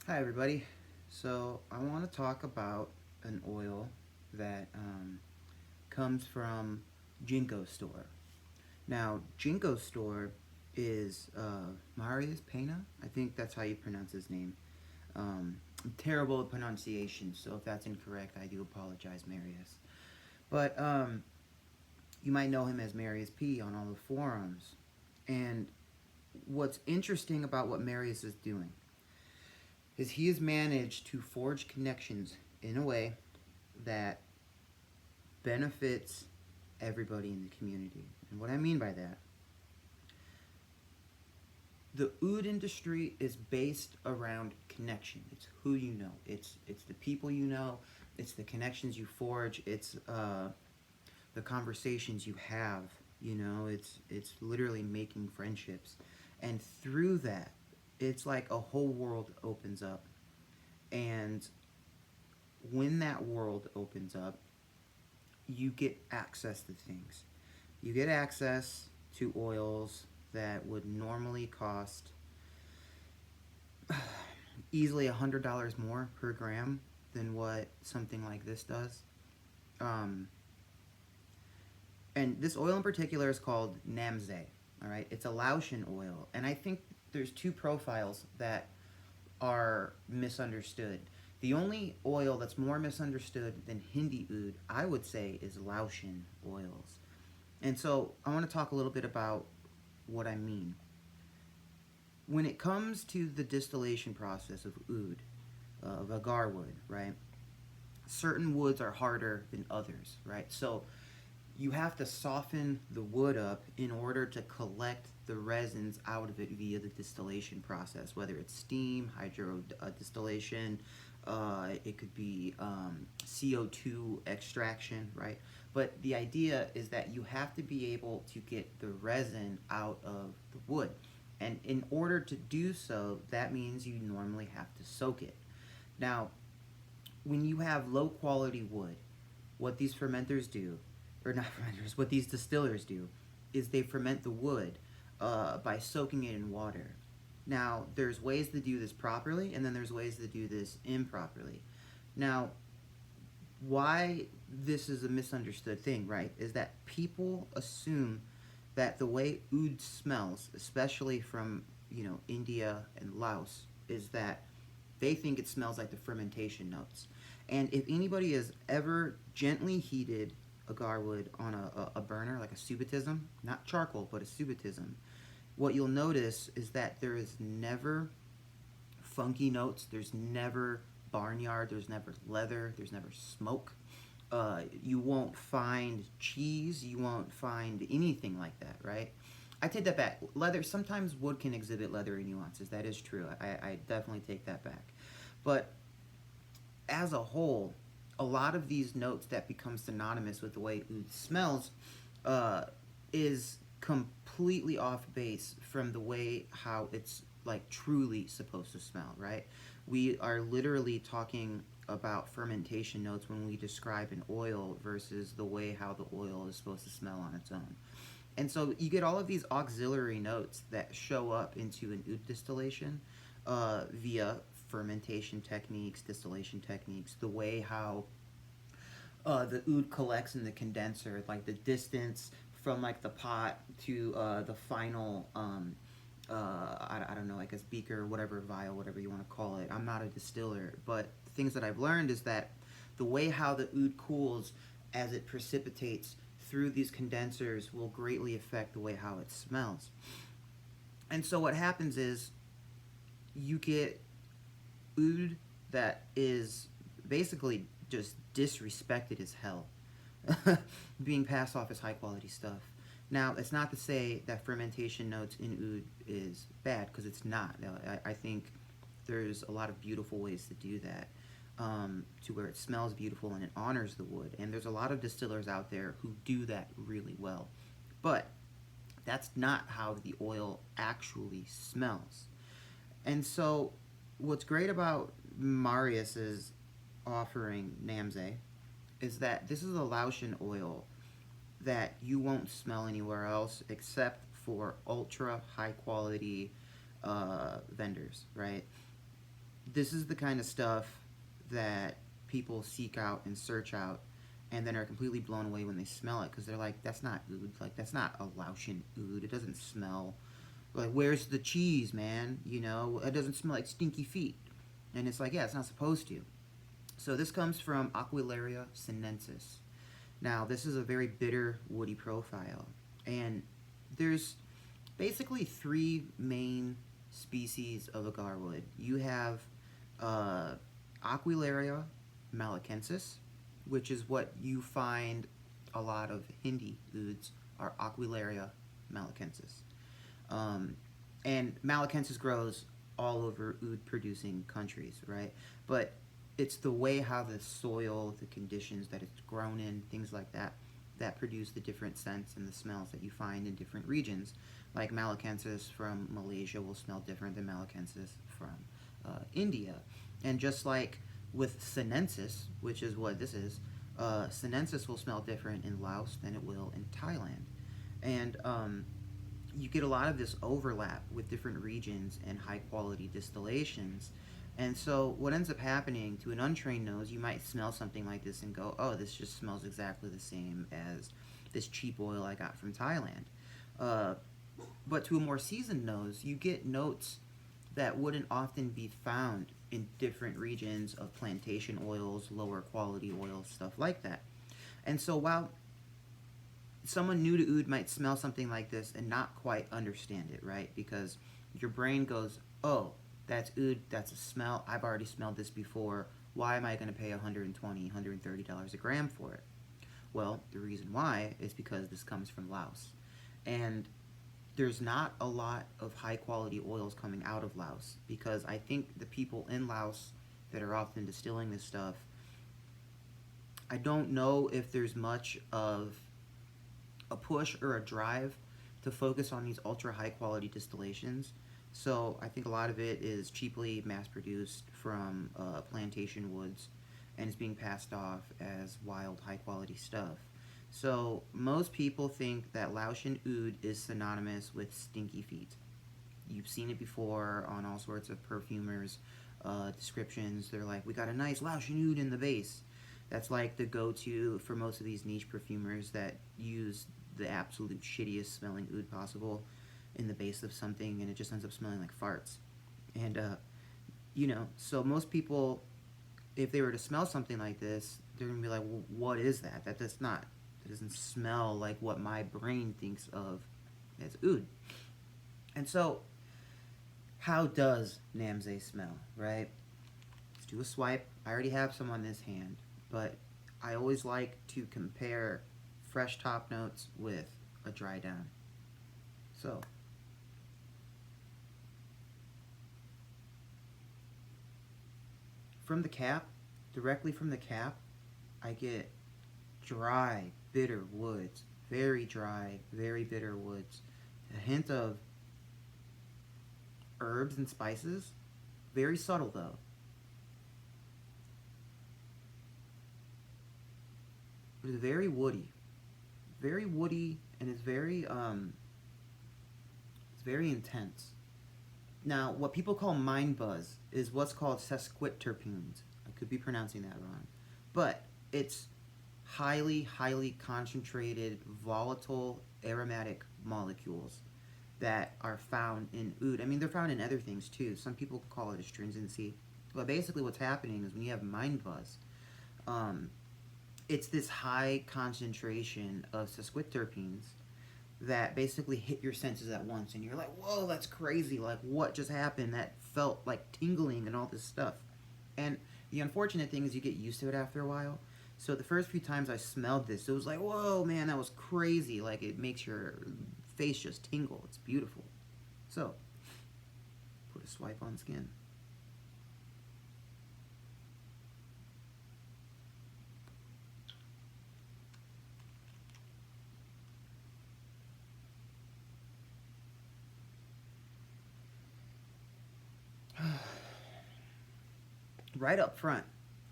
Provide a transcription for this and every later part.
Hi everybody. So I want to talk about an oil that comes from Jinkoh Store. Now, Jinkoh Store is Marius Pena. I think that's how you pronounce his name. I'm terrible at pronunciation, so if that's incorrect, I do apologize, Marius. But you might know him as Marius P on all the forums. And what's interesting about what Marius is doing is he has managed to forge connections in a way that benefits everybody in the community. And what I mean by that, the oud industry is based around connection. It's who you know. It's the people you know. It's the connections you forge. It's the conversations you have. It's literally making friendships, and through that, it's like a whole world opens up. And when that world opens up, you get access to things. You get access to oils that would normally cost easily $100 more per gram than what something like this does. Um, and this oil in particular is called Namsay. All right, it's a Laotian oil, and I think there's two profiles that are misunderstood. The only oil that's more misunderstood than Hindi oud, I would say, is Laotian oils. And so I want to talk a little bit about what I mean. When it comes to the distillation process of oud, of agar wood, right? Certain woods are harder than others, right? So you have to soften the wood up in order to collect the resins out of it via the distillation process, whether it's steam, hydro distillation, it could be CO2 extraction, right? But the idea is that you have to be able to get the resin out of the wood. And in order to do so, that means you normally have to soak it. Now, when you have low quality wood, what these fermenters do, or not fermenters, what these distillers do, is they ferment the wood by soaking it in water. Now, there's ways to do this properly, and then there's ways to do this improperly. Now, why this is a misunderstood thing, right, is that people assume that the way oud smells, especially from, India and Laos, is that they think it smells like the fermentation notes. And if anybody has ever gently heated agar wood on a burner, like a subatism, not charcoal, but a subatism, what you'll notice is that there is never funky notes, there's never barnyard, there's never leather, there's never smoke. You won't find cheese, you won't find anything like that, right? I take that back. Leather, sometimes wood can exhibit leathery nuances. That is true. I definitely take that back. But as a whole, a lot of these notes that become synonymous with the way oud smells is completely off base from the way how it's like truly supposed to smell, right? We are literally talking about fermentation notes when we describe an oil versus the way how the oil is supposed to smell on its own. And so you get all of these auxiliary notes that show up into an oud distillation via fermentation techniques, distillation techniques, the way how the oud collects in the condenser, like the distance from like the pot to the final I don't know, like a beaker, whatever, vial, whatever you want to call it. I'm not a distiller, but the things that I've learned is that the way how the oud cools as it precipitates through these condensers will greatly affect the way how it smells. And so what happens is you get oud that is basically just disrespected as hell, being passed off as high quality stuff. Now, it's not to say that fermentation notes in oud is bad, because it's not. I think there's a lot of beautiful ways to do that, to where it smells beautiful and it honors the wood. And there's a lot of distillers out there who do that really well. But that's not how the oil actually smells. And so, what's great about Marius's offering Namsay is that this is a Laotian oil that you won't smell anywhere else except for ultra high quality vendors, right? this is the kind of stuff that people seek out and search out and then are completely blown away when they smell it because they're like, that's not oud. Like, that's not a Laotian oud. It doesn't smell like, where's the cheese, man? You know, it doesn't smell like stinky feet. And it's like, yeah, it's not supposed to. So this comes from Aquilaria sinensis. Now, this is a very bitter, woody profile. And there's basically three main species of agarwood. You have Aquilaria malacensis, which is what you find a lot of Hindi ouds are Aquilaria malacensis. And malacensis grows all over oud-producing countries, right? But it's the way how the soil, the conditions that it's grown in, things like that, that produce the different scents and the smells that you find in different regions. Like malacensis from Malaysia will smell different than malacensis from India. And just like with sinensis, which is what this is, sinensis will smell different in Laos than it will in Thailand. And you get a lot of this overlap with different regions and high quality distillations. And so what ends up happening to an untrained nose, you might smell something like this and go, oh, this just smells exactly the same as this cheap oil I got from Thailand. But to a more seasoned nose, you get notes that wouldn't often be found in different regions of plantation oils, lower quality oils, stuff like that. And so while someone new to oud might smell something like this and not quite understand it, right? Because your brain goes, oh, that's oud, that's a smell, I've already smelled this before, why am I going to pay $120, $130 a gram for it? Well, the reason why is because this comes from Laos. And there's not a lot of high quality oils coming out of Laos because I think the people in Laos that are often distilling this stuff, I don't know if there's much of a push or a drive to focus on these ultra high quality distillations. So I think a lot of it is cheaply mass produced from plantation woods and is being passed off as wild high quality stuff. So most people think that Laotian oud is synonymous with stinky feet. You've seen it before on all sorts of perfumers' descriptions. They're like, we got a nice Laotian oud in the base. That's like the go-to for most of these niche perfumers that use the absolute shittiest smelling oud possible in the base of something, and it just ends up smelling like farts. And, you know, so most people, if they were to smell something like this, they're going to be like, well, what is that? That doesn't smell like what my brain thinks of as oud. And so, how does Namsay smell, right? Let's do a swipe. I already have some on this hand, but I always like to compare fresh top notes with a dry down. So, from the cap, directly from the cap, I get dry, bitter woods. Very dry, very bitter woods. A hint of herbs and spices. Very subtle though. But it's very woody. Very woody, and it's very intense. Now, what people call mind buzz is what's called sesquiterpenes. I could be pronouncing that wrong. But it's highly, highly concentrated, volatile, aromatic molecules that are found in oud. I mean, they're found in other things too. Some people call it astringency. But basically what's happening is when you have mind buzz, it's this high concentration of sesquiterpenes that basically hit your senses at once. And you're like, whoa, that's crazy. Like, what just happened? That felt like tingling and all this stuff. And the unfortunate thing is you get used to it after a while. So the first few times I smelled this, it was like, whoa, man, that was crazy. Like, it makes your face just tingle. It's beautiful. So, put a swipe on skin. Right up front,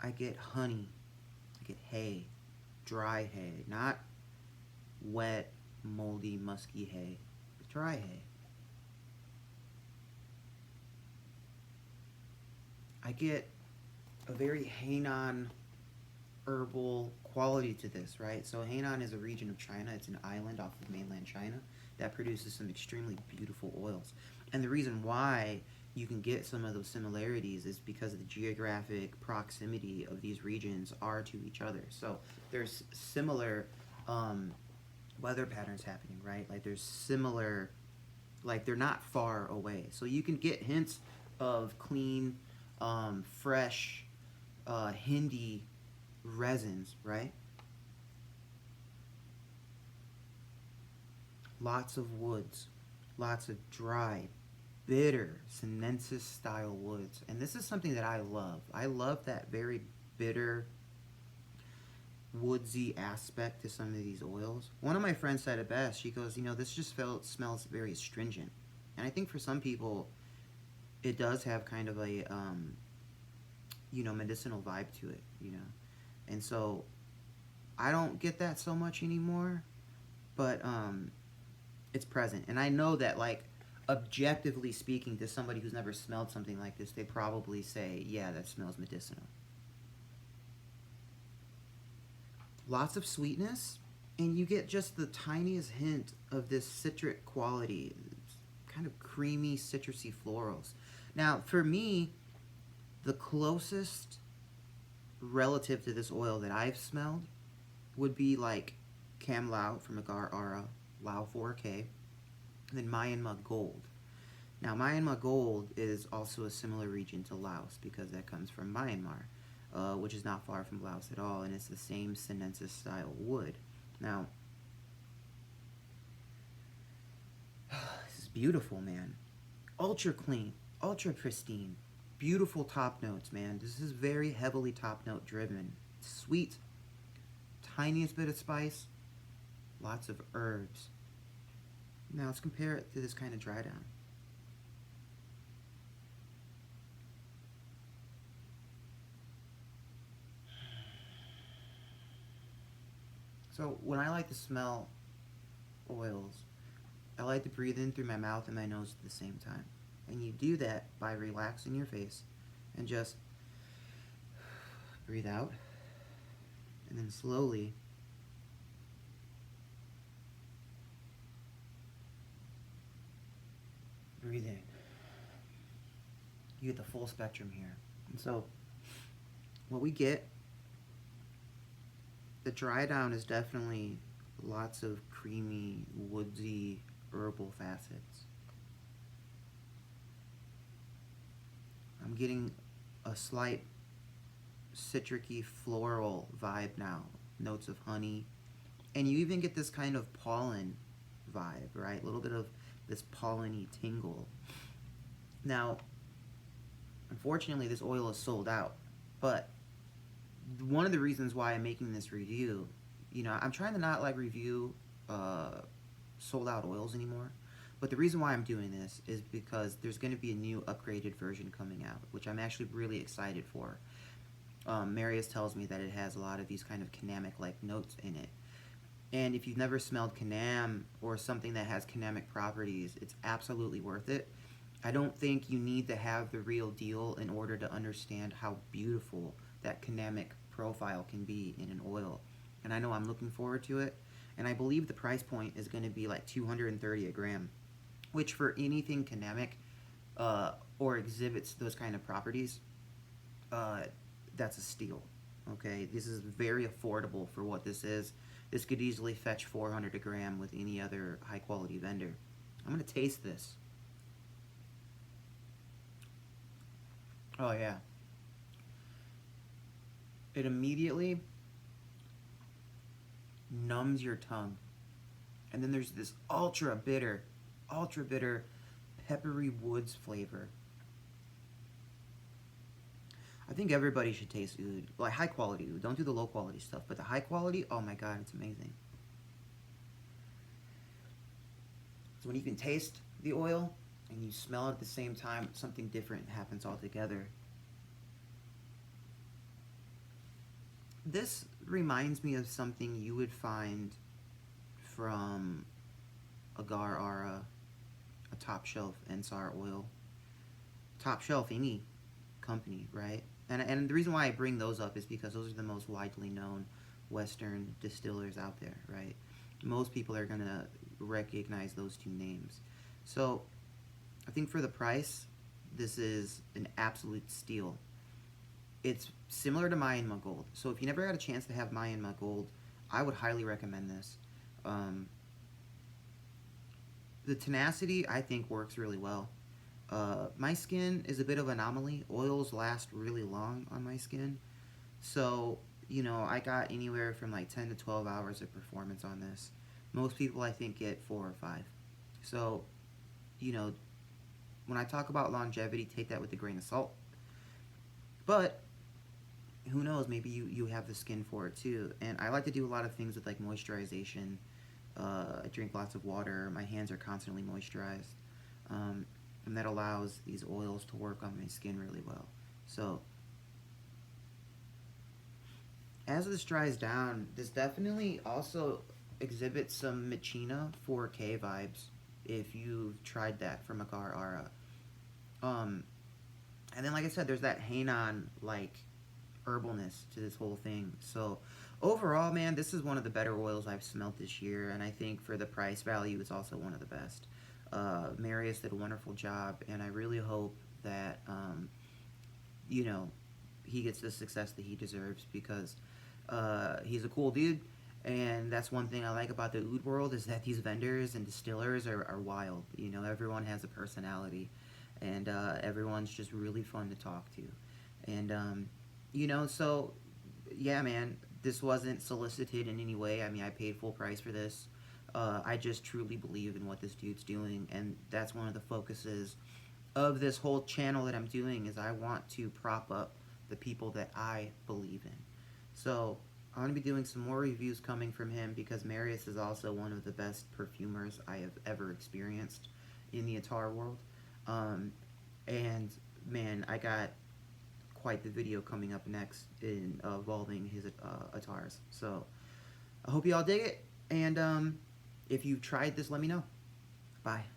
I get honey. I get hay. Dry hay. Not wet, moldy, musky hay. But dry hay. I get a very Hainan herbal quality to this, right? So Hainan is a region of China. It's an island off of mainland China that produces some extremely beautiful oils. And the reason why you can get some of those similarities is because of the geographic proximity of these regions are to each other. So there's similar weather patterns happening, right? Like there's similar, like they're not far away. So you can get hints of clean, fresh, Hindi resins, right? Lots of woods, lots of dry, bitter, sinensis style woods. And this is something that I love. I love that very bitter, woodsy aspect to some of these oils. One of my friends said it best. She goes, this just smells very astringent. And I think for some people, it does have kind of a, medicinal vibe to it, And so I don't get that so much anymore, but it's present. And I know that, like, objectively speaking, to somebody who's never smelled something like this, they probably say, yeah, that smells medicinal. Lots of sweetness, and you get just the tiniest hint of this citric quality, kind of creamy, citrusy florals. Now, for me, the closest relative to this oil that I've smelled would be like Cam Lao from Agar Ara, Lao 4K, and then Myanmar Gold. Now, Myanmar Gold is also a similar region to Laos because that comes from Myanmar, which is not far from Laos at all, and it's the same sinensis style wood. Now, this is beautiful, man. Ultra clean, ultra pristine, beautiful top notes, man. This is very heavily top note driven. Sweet, tiniest bit of spice, lots of herbs. Now let's compare it to this kind of dry down. So when I like to smell oils, I like to breathe in through my mouth and my nose at the same time. And you do that by relaxing your face and just breathe out. And then slowly breathe in. You get the full spectrum here. And so what we get, the dry down is definitely lots of creamy, woodsy, herbal facets. I'm getting a slight citricy floral vibe now, notes of honey, and you even get this kind of pollen vibe, right? A little bit of this pollen-y tingle. Now, unfortunately, this oil is sold out, but one of the reasons why I'm making this review, I'm trying to not like review sold out oils anymore. But the reason why I'm doing this is because there's going to be a new upgraded version coming out, which I'm actually really excited for. Marius tells me that it has a lot of these kind of Kanamic-like notes in it. And if you've never smelled Kanam or something that has Kanamic properties, it's absolutely worth it. I don't think you need to have the real deal in order to understand how beautiful that Kanamic profile can be in an oil. And I know I'm looking forward to it. And I believe the price point is going to be like $230 a gram, which for anything Kanamic or exhibits those kind of properties, that's a steal. Okay, this is very affordable for what this is. This could easily fetch $400 a gram with any other high quality vendor. I'm going to taste this. Oh yeah. It immediately numbs your tongue. And then there's this ultra bitter, peppery woods flavor. I think everybody should taste oud. Like high quality oud. Don't do the low quality stuff. But the high quality, oh my god, it's amazing. So when you can taste the oil and you smell it at the same time, something different happens altogether. This reminds me of something you would find from Agar Ara, a top shelf Ensar oil. Top shelf any company, right? And the reason why I bring those up is because those are the most widely known Western distillers out there, right? Most people are gonna recognize those two names. So I think for the price, this is an absolute steal. It's similar to Myanmar Gold. So if you never got a chance to have Myanmar Gold, I would highly recommend this. Um, the tenacity, I think, works really well. My skin is a bit of an anomaly. Oils last really long on my skin. So, I got anywhere from like 10 to 12 hours of performance on this. Most people, I think, get 4 or 5. So, you know, when I talk about longevity, take that with a grain of salt. But who knows? Maybe you have the skin for it too. And I like to do a lot of things with like moisturization. I drink lots of water. My hands are constantly moisturized, and that allows these oils to work on my skin really well. So as this dries down, this definitely also exhibits some Machina 4K vibes if you've tried that from Agar Ara. Um, and then, like I said, there's that Hainan like herbalness to this whole thing. So overall, man, this is one of the better oils I've smelt this year, and I think for the price value, it's also one of the best. Marius did a wonderful job, and I really hope that you know he gets the success that he deserves because he's a cool dude. And that's one thing I like about the oud world is that these vendors and distillers are wild. Everyone has a personality, and everyone's just really fun to talk to. And so yeah, man, this wasn't solicited in any way. I mean, I paid full price for this. I just truly believe in what this dude's doing, and that's one of the focuses of this whole channel that I'm doing is I want to prop up the people that I believe in. So I'm going to be doing some more reviews coming from him because Marius is also one of the best perfumers I have ever experienced in the Attar world. And man, I got quite the video coming up next involving his Attars. So I hope you all dig it. And if you've tried this, let me know. Bye.